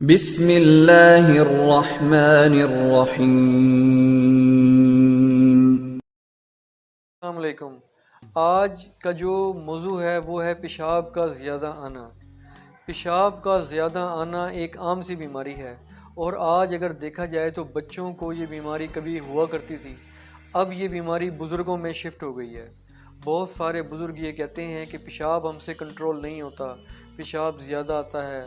بسم اللہ الرحمن الرحیم۔ السلام علیکم۔ آج کا جو موضوع ہے وہ ہے پیشاب کا زیادہ آنا۔ پیشاب کا زیادہ آنا ایک عام سی بیماری ہے، اور آج اگر دیکھا جائے تو بچوں کو یہ بیماری کبھی ہوا کرتی تھی، اب یہ بیماری بزرگوں میں شفٹ ہو گئی ہے۔ بہت سارے بزرگ یہ کہتے ہیں کہ پیشاب ہم سے کنٹرول نہیں ہوتا، پیشاب زیادہ آتا ہے،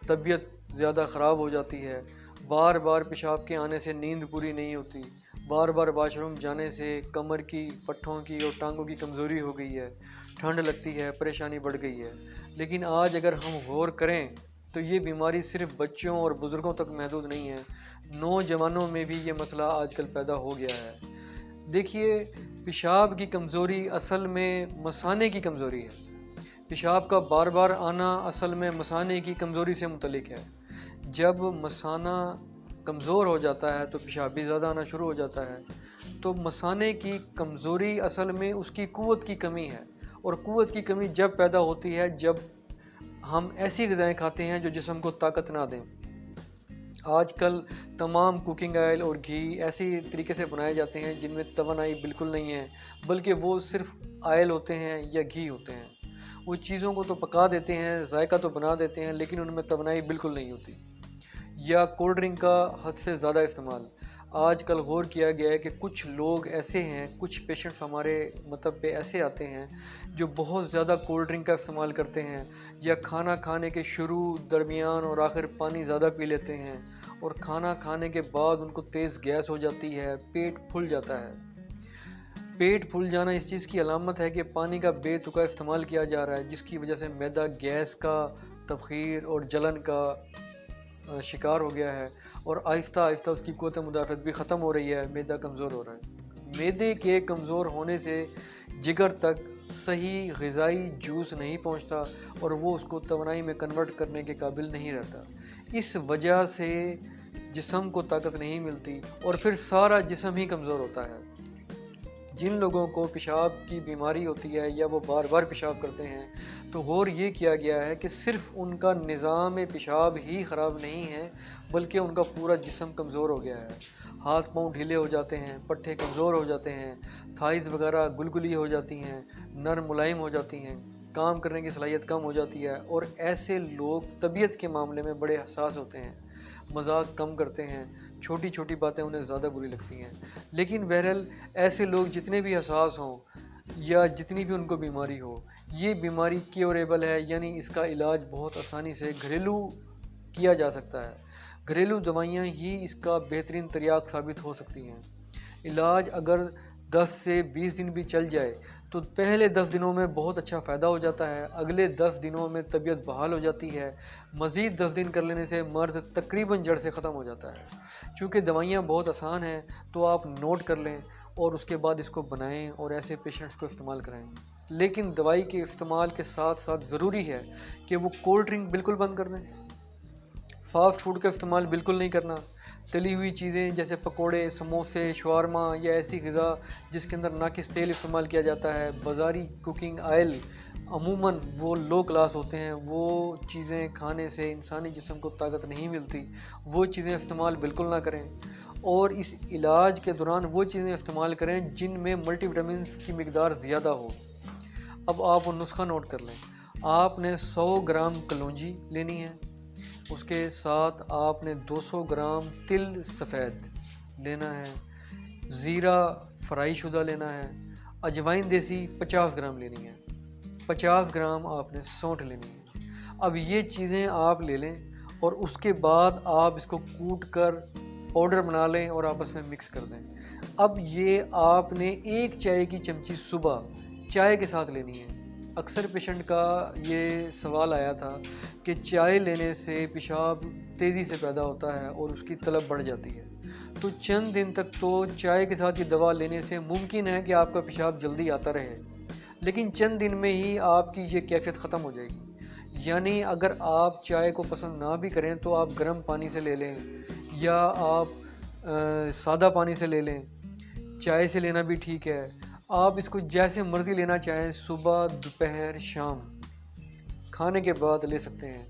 طبیعت زیادہ خراب ہو جاتی ہے، بار بار پیشاب کے آنے سے نیند پوری نہیں ہوتی، بار بار واش روم جانے سے کمر کی، پٹھوں کی اور ٹانگوں کی کمزوری ہو گئی ہے، ٹھنڈ لگتی ہے، پریشانی بڑھ گئی ہے۔ لیکن آج اگر ہم غور کریں تو یہ بیماری صرف بچوں اور بزرگوں تک محدود نہیں ہے، نوجوانوں میں بھی یہ مسئلہ آج کل پیدا ہو گیا ہے۔ دیکھیے، پیشاب کی کمزوری اصل میں مثانے کی کمزوری ہے۔ پیشاب کا بار بار آنا اصل میں مثانے کی کمزوری سے متعلق ہے۔ جب مثانہ کمزور ہو جاتا ہے تو پیشاب بھی زیادہ آنا شروع ہو جاتا ہے۔ تو مثانے کی کمزوری اصل میں اس کی قوت کی کمی ہے، اور قوت کی کمی جب پیدا ہوتی ہے جب ہم ایسی غذائیں کھاتے ہیں جو جسم کو طاقت نہ دیں۔ آج کل تمام کوکنگ آئل اور گھی ایسی طریقے سے بنائے جاتے ہیں جن میں توانائی بالکل نہیں ہے، بلکہ وہ صرف آئل ہوتے ہیں یا گھی ہوتے ہیں۔ وہ چیزوں کو تو پکا دیتے ہیں، ذائقہ تو بنا دیتے ہیں، لیکن ان میں توانائی بالکل نہیں ہوتی۔ یا کولڈ ڈرنک کا حد سے زیادہ استعمال۔ آج کل غور کیا گیا ہے کہ کچھ لوگ ایسے ہیں، کچھ پیشنٹس ہمارے پہ ایسے آتے ہیں جو بہت زیادہ کولڈ ڈرنک کا استعمال کرتے ہیں، یا کھانا کھانے کے شروع، درمیان اور آخر پانی زیادہ پی لیتے ہیں، اور کھانا کھانے کے بعد ان کو تیز گیس ہو جاتی ہے، پیٹ پھول جاتا ہے۔ پیٹ پھول جانا اس چیز کی علامت ہے کہ پانی کا بے تکا استعمال کیا جا رہا ہے، جس کی وجہ سے معدہ گیس کا، تبخیر اور جلن کا شکار ہو گیا ہے، اور آہستہ آہستہ اس کی قوت مدافعت بھی ختم ہو رہی ہے، معدہ کمزور ہو رہا ہے۔ معدے کے کمزور ہونے سے جگر تک صحیح غذائی جوس نہیں پہنچتا، اور وہ اس کو توانائی میں کنورٹ کرنے کے قابل نہیں رہتا۔ اس وجہ سے جسم کو طاقت نہیں ملتی، اور پھر سارا جسم ہی کمزور ہوتا ہے۔ جن لوگوں کو پیشاب کی بیماری ہوتی ہے یا وہ بار بار پیشاب کرتے ہیں، تو غور یہ کیا گیا ہے کہ صرف ان کا نظام پیشاب ہی خراب نہیں ہے، بلکہ ان کا پورا جسم کمزور ہو گیا ہے۔ ہاتھ پاؤں ڈھیلے ہو جاتے ہیں، پٹھے کمزور ہو جاتے ہیں، تھائز وغیرہ گلگلی ہو جاتی ہیں، نرم ملائم ہو جاتی ہیں، کام کرنے کی صلاحیت کم ہو جاتی ہے، اور ایسے لوگ طبیعت کے معاملے میں بڑے حساس ہوتے ہیں، مذاق کم کرتے ہیں، چھوٹی چھوٹی باتیں انہیں زیادہ بری لگتی ہیں۔ لیکن بہرحال ایسے لوگ جتنے بھی حساس ہوں یا جتنی بھی ان کو بیماری ہو، یہ بیماری کیوریبل ہے، یعنی اس کا علاج بہت آسانی سے گھریلو کیا جا سکتا ہے۔ گھریلو دوائیاں ہی اس کا بہترین تریاق ثابت ہو سکتی ہیں۔ علاج اگر 10 سے 20 دن بھی چل جائے تو پہلے 10 دنوں میں بہت اچھا فائدہ ہو جاتا ہے، اگلے 10 دنوں میں طبیعت بحال ہو جاتی ہے، مزید 10 دن کر لینے سے مرض تقریباً جڑ سے ختم ہو جاتا ہے۔ چونکہ دوائیاں بہت آسان ہیں تو آپ نوٹ کر لیں اور اس کے بعد اس کو بنائیں اور ایسے پیشنٹس کو استعمال کرائیں۔ لیکن دوائی کے استعمال کے ساتھ ساتھ ضروری ہے کہ وہ کولڈ ڈرنک بالکل بند کر دیں، فاسٹ فوڈ کا استعمال بالکل نہیں کرنا، تلی ہوئی چیزیں جیسے پکوڑے، سموسے، شاورما یا ایسی غذا جس کے اندر ناقص تیل استعمال کیا جاتا ہے، بازاری کوکنگ آئل عموماً وہ لو کلاس ہوتے ہیں، وہ چیزیں کھانے سے انسانی جسم کو طاقت نہیں ملتی، وہ چیزیں استعمال بالکل نہ کریں، اور اس علاج کے دوران وہ چیزیں استعمال کریں جن میں ملٹی وٹامنس کی مقدار زیادہ ہو۔ اب آپ وہ نسخہ نوٹ کر لیں۔ آپ نے 100 گرام کلونجی لینی ہے، اس کے ساتھ آپ نے 200 گرام تل سفید لینا ہے، زیرہ فرائی شدہ لینا ہے، اجوائن دیسی 50 گرام لینی ہے، 50 گرام آپ نے سونٹھ لینی ہے۔ اب یہ چیزیں آپ لے لیں، اور اس کے بعد آپ اس کو کوٹ کر پاؤڈر بنا لیں اور آپس میں مکس کر دیں۔ اب یہ آپ نے 1 چائے کی چمچی صبح چائے کے ساتھ لینی ہے۔ اکثر پیشنٹ کا یہ سوال آیا تھا کہ چائے لینے سے پیشاب تیزی سے پیدا ہوتا ہے اور اس کی طلب بڑھ جاتی ہے، تو چند دن تک تو چائے کے ساتھ یہ دوا لینے سے ممکن ہے کہ آپ کا پیشاب جلدی آتا رہے، لیکن چند دن میں ہی آپ کی یہ کیفیت ختم ہو جائے گی۔ یعنی اگر آپ چائے کو پسند نہ بھی کریں تو آپ گرم پانی سے لے لیں، یا آپ سادہ پانی سے لے لیں، چائے سے لینا بھی ٹھیک ہے۔ آپ اس کو جیسے مرضی لینا چاہیں، صبح، دوپہر، شام، کھانے کے بعد لے سکتے ہیں۔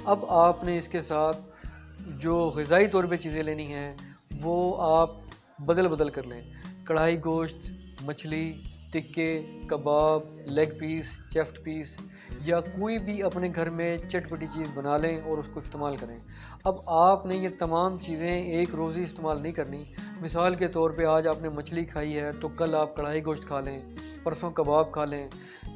اب آپ نے اس کے ساتھ جو غذائی طور پہ چیزیں لینی ہیں وہ آپ بدل بدل کر لیں. کڑھائی گوشت، مچھلی، ٹکے، کباب، لیگ پیس، چیسٹ پیس یا کوئی بھی اپنے گھر میں چٹپٹی چیز بنا لیں اور اس کو استعمال کریں. اب آپ نے یہ تمام چیزیں ایک روز ہی استعمال نہیں کرنی. مثال کے طور پہ آج آپ نے مچھلی کھائی ہے تو کل آپ کڑھائی گوشت کھا لیں، پرسوں کباب کھا لیں،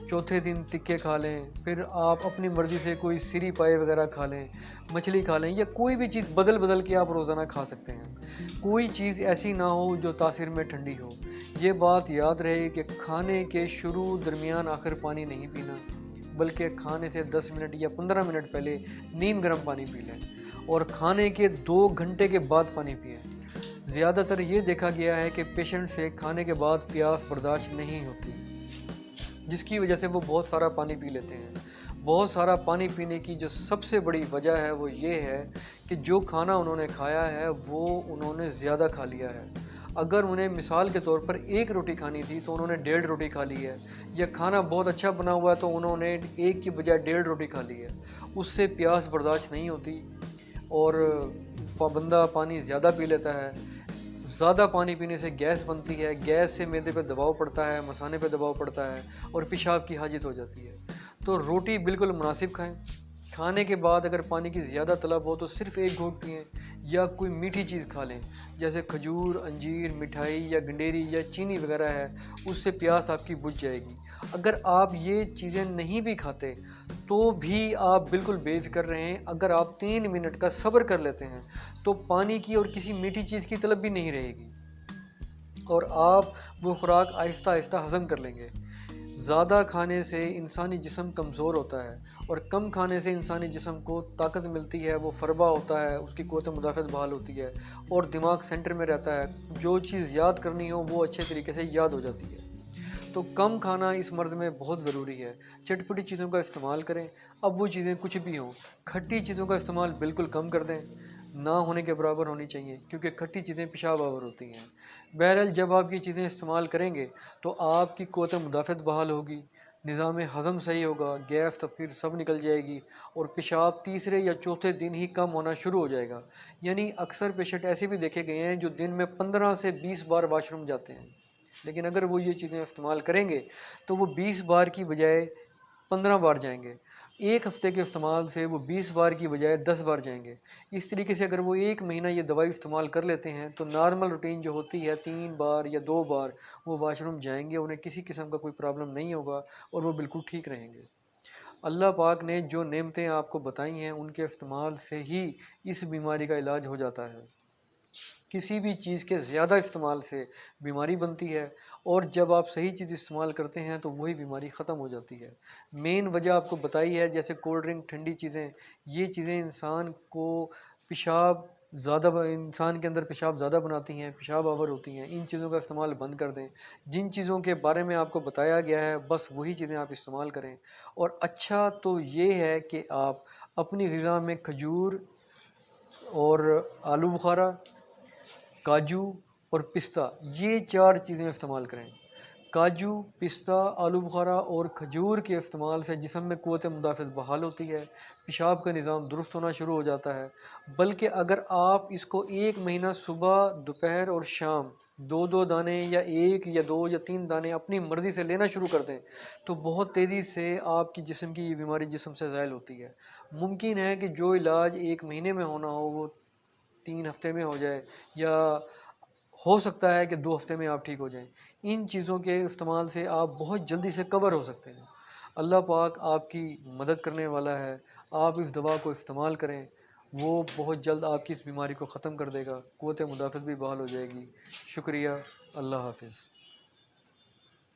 چوتھے دن ٹکے کھا لیں، پھر آپ اپنی مرضی سے کوئی سری پائے وغیرہ کھا لیں، مچھلی کھا لیں، یا کوئی بھی چیز بدل بدل کے آپ روزانہ کھا سکتے ہیں. کوئی چیز ایسی نہ ہو جو تاثیر میں ٹھنڈی ہو. یہ بات یاد رہے کہ کھانے کے شروع، درمیان، آخر پانی نہیں پینا، بلکہ کھانے سے 10 منٹ یا 15 منٹ پہلے نیم گرم پانی پی لیں اور کھانے کے 2 گھنٹے کے بعد پانی پئیں. زیادہ تر یہ دیکھا گیا ہے کہ پیشنٹ سے کھانے کے بعد پیاس برداشت نہیں ہوتی، جس کی وجہ سے وہ بہت سارا پانی پی لیتے ہیں. بہت سارا پانی پینے کی جو سب سے بڑی وجہ ہے وہ یہ ہے کہ جو کھانا انہوں نے کھایا ہے وہ انہوں نے زیادہ کھا لیا ہے. اگر انہیں مثال کے طور پر 1 روٹی کھانی تھی تو انہوں نے 1.5 روٹی کھا لی ہے، یا کھانا بہت اچھا بنا ہوا ہے تو انہوں نے 1 کی بجائے 1.5 روٹی کھا لی ہے. اس سے پیاس برداشت نہیں ہوتی اور بندہ پانی زیادہ پی لیتا ہے. زیادہ پانی پینے سے گیس بنتی ہے، گیس سے معدے پہ دباؤ پڑتا ہے، مثانے پہ دباؤ پڑتا ہے اور پیشاب کی حاجت ہو جاتی ہے. تو روٹی بالکل مناسب کھائیں. کھانے کے بعد اگر پانی کی زیادہ طلب ہو تو صرف 1 گھونٹ پئیں، یا کوئی میٹھی چیز کھا لیں جیسے کھجور، انجیر، مٹھائی یا گنڈیری یا چینی وغیرہ ہے، اس سے پیاس آپ کی بجھ جائے گی. اگر آپ یہ چیزیں نہیں بھی کھاتے تو بھی آپ بالکل بے فکر رہیں. اگر آپ 3 منٹ کا صبر کر لیتے ہیں تو پانی کی اور کسی میٹھی چیز کی طلب بھی نہیں رہے گی اور آپ وہ خوراک آہستہ آہستہ ہضم کر لیں گے. زیادہ کھانے سے انسانی جسم کمزور ہوتا ہے اور کم کھانے سے انسانی جسم کو طاقت ملتی ہے، وہ فربا ہوتا ہے، اس کی قوت مدافعت بحال ہوتی ہے اور دماغ سینٹر میں رہتا ہے. جو چیز یاد کرنی ہو وہ اچھے طریقے سے یاد ہو جاتی ہے. تو کم کھانا اس مرض میں بہت ضروری ہے. چٹپٹی چیزوں کا استعمال کریں. اب وہ چیزیں کچھ بھی ہوں، کھٹی چیزوں کا استعمال بالکل کم کر دیں، نہ ہونے کے برابر ہونی چاہیے، کیونکہ کھٹی چیزیں پیشاب آور ہوتی ہیں. بہرحال جب آپ یہ چیزیں استعمال کریں گے تو آپ کی قوت مدافعت بحال ہوگی، نظام ہضم صحیح ہوگا، گیس تفکیر سب نکل جائے گی اور پیشاب تیسرے یا چوتھے دن ہی کم ہونا شروع ہو جائے گا. یعنی اکثر پیشنٹ ایسے بھی دیکھے گئے ہیں جو دن میں 15 سے 20 بار واش روم جاتے ہیں، لیکن اگر وہ یہ چیزیں استعمال کریں گے تو وہ 20 بار کی بجائے 15 بار جائیں گے. 1 ہفتے کے استعمال سے وہ 20 بار کی بجائے 10 بار جائیں گے. اس طریقے سے اگر وہ 1 مہینہ یہ دوائی استعمال کر لیتے ہیں تو نارمل روٹین جو ہوتی ہے 3 بار یا 2 بار وہ واش روم جائیں گے، انہیں کسی قسم کا کوئی پرابلم نہیں ہوگا اور وہ بالکل ٹھیک رہیں گے. اللہ پاک نے جو نعمتیں آپ کو بتائی ہیں ان کے استعمال سے ہی اس بیماری کا علاج ہو جاتا ہے. کسی بھی چیز کے زیادہ استعمال سے بیماری بنتی ہے اور جب آپ صحیح چیز استعمال کرتے ہیں تو وہی بیماری ختم ہو جاتی ہے. مین وجہ آپ کو بتائی ہے، جیسے کولڈ ڈرنک، ٹھنڈی چیزیں، یہ چیزیں انسان کو پیشاب زیادہ انسان کے اندر پیشاب زیادہ بناتی ہیں، پیشاب آور ہوتی ہیں. ان چیزوں کا استعمال بند کر دیں. جن چیزوں کے بارے میں آپ کو بتایا گیا ہے بس وہی چیزیں آپ استعمال کریں. اور اچھا تو یہ ہے کہ آپ اپنی غذا میں کھجور اور آلو بخارا، کاجو اور پستہ، یہ 4 چیزیں استعمال کریں. کاجو، پستہ، آلو بخارا اور کھجور کے استعمال سے جسم میں قوت مدافعت بحال ہوتی ہے، پیشاب کا نظام درست ہونا شروع ہو جاتا ہے. بلکہ اگر آپ اس کو 1 مہینہ صبح، دوپہر اور شام 2 دانے یا 1 یا 2 یا 3 دانے اپنی مرضی سے لینا شروع کر دیں تو بہت تیزی سے آپ کی جسم کی یہ بیماری جسم سے زائل ہوتی ہے. ممکن ہے کہ جو علاج 1 مہینے میں ہونا ہو وہ 3 ہفتے میں ہو جائے، یا ہو سکتا ہے کہ 2 ہفتے میں آپ ٹھیک ہو جائیں. ان چیزوں کے استعمال سے آپ بہت جلدی سے کور ہو سکتے ہیں. اللہ پاک آپ کی مدد کرنے والا ہے. آپ اس دوا کو استعمال کریں، وہ بہت جلد آپ کی اس بیماری کو ختم کر دے گا، قوت مدافعت بھی بحال ہو جائے گی. شکریہ. اللہ حافظ.